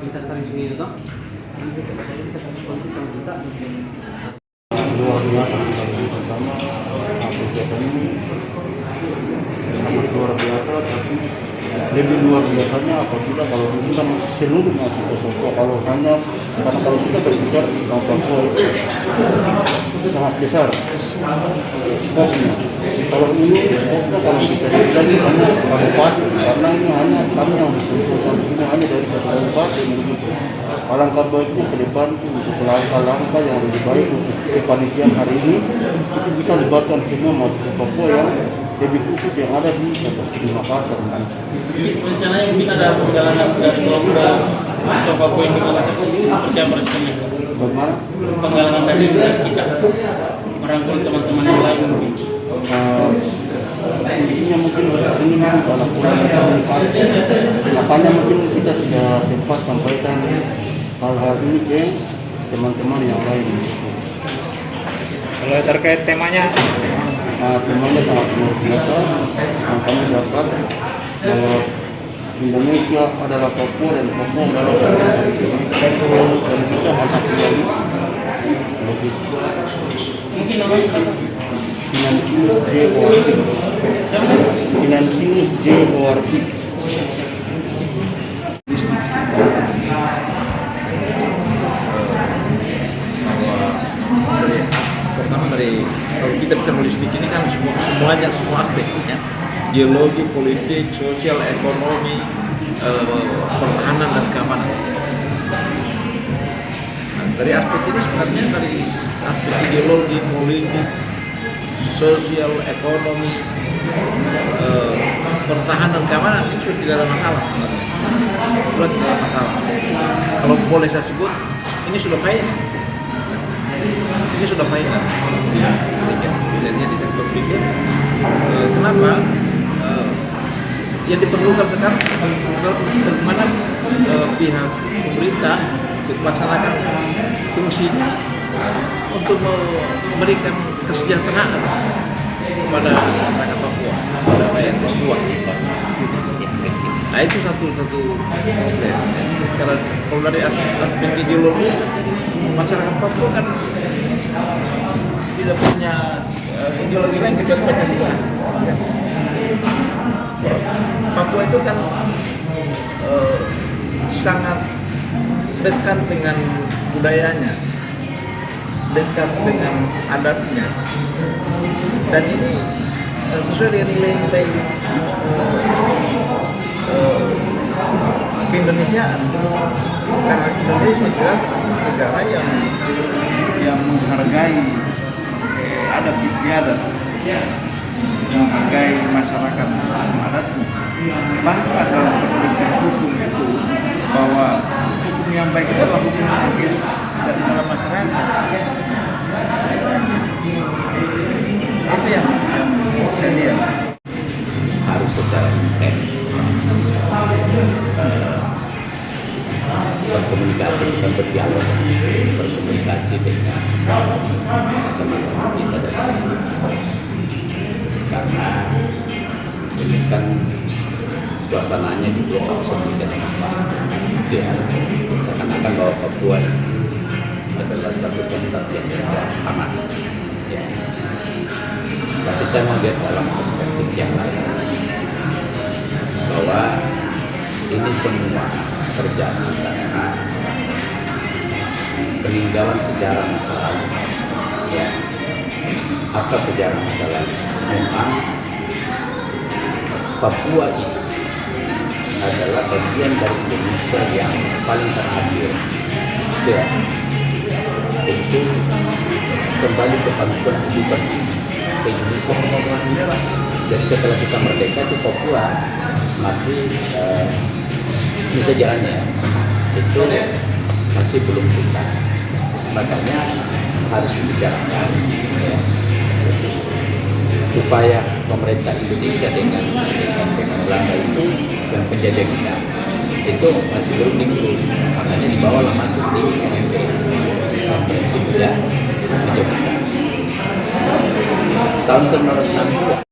kita sekarang sini itu kita bisa kasih konflik sama kita. Luar biasa yang pertama kegiatan ini sangat luar biasa, tapi lebih luar biasanya apabila kalau ini kan seluruh mahasiswa Papua, kalau hanya karena kalau kita berbicara tentang Papua itu sangat besar skopnya. Kalau ini skopnya kalau bisa dibilang hanya kabupaten, karena ini hanya kami yang disimpulkan ini hanya dari satu kabupaten begitu. Alangkah baiknya ke depan untuk langkah-langkah yang lebih baik untuk kepanitiaan hari ini itu bisa libatkan semua mahasiswa Papua yang lebih khusus yang ada di Makassar. Rencananya mungkin ada perjalanan dari kelompok mahasiswa Papua yang di Makassar sendiri seperti apa responnya? Bagaimana? Penggalangan tadi kita merangkul teman-teman yang lain mungkin. Intinya mungkin ini dalam komunikasi, makanya mungkin kita sudah sempat sampaikan hal-hal ini ke teman-teman yang lain. Kalau terkait temanya, Temanya sangat luar biasa. Yang kami dapat bahwa Indonesia adalah Papua dan Papua adalah Papua dan kita akan kembali lebih Mungkin namanya siapa? Finansius JORP. Finansius JORP. Pertama dari kalau kita bicara holistik ini kan semuanya semua aspek ya, geologi, politik, sosial, ekonomi, pertahanan dan keamanan. Nah, dari aspek ini sebenarnya dari aspek ideologi, politik, sosial, ekonomi, pertahanan, keamanan ini sudah tidak ada masalah sebenarnya. Sudah tidak ada masalah. Kalau boleh saya sebut, ini sudah final. Ini sudah final. Jadi saya berpikir kenapa yang diperlukan sekarang bagaimana pihak pemerintah untuk melaksanakan fungsinya untuk memberikan kesejahteraan kepada masyarakat Papua, kepada rakyat Papua. Nah itu satu problem. Karena kalau dari aspek ideologi masyarakat Papua kan tidak punya ideologi lain kecuali Pancasila. Papua itu kan sangat dekat dengan budayanya, dekat dengan adatnya, dan ini sesuai dengan nilai-nilai keindonesiaan. Karena Indonesia adalah negara yang menghargai adat istiadat, menghargai masyarakat adatnya. Bahkan dalam perspektif hukum itu bahwa hukum yang baik itu adalah hukum yang hidup dari dalam masyarakat. Itu yang saya lihat. Harus secara intens berkomunikasi dan berdialog, berkomunikasi dengan teman-teman kita dari karena ini kan suasananya di Blok sedemikian apa ya, seakan-akan bahwa Papua adalah satu tempat yang tidak aman ya. Tapi saya melihat dalam perspektif yang lain bahwa ini semua terjadi karena peninggalan sejarah masa lalu ya. Apa sejarah masa lalu? Memang Papua ini adalah bagian dari Indonesia yang paling terakhir ya. Itu kembali ke pangkuan kehidupan ke Indonesia pembangunan negara. Jadi setelah kita merdeka itu Papua masih sejarahnya itu masih belum tuntas, makanya harus dibicarakan ya. Upaya pemerintah Indonesia dengan Belanda itu dan penjajah kita itu masih belum diurus, makanya dibawalah masuk di MMP konferensi muda Jogja tahun 1962.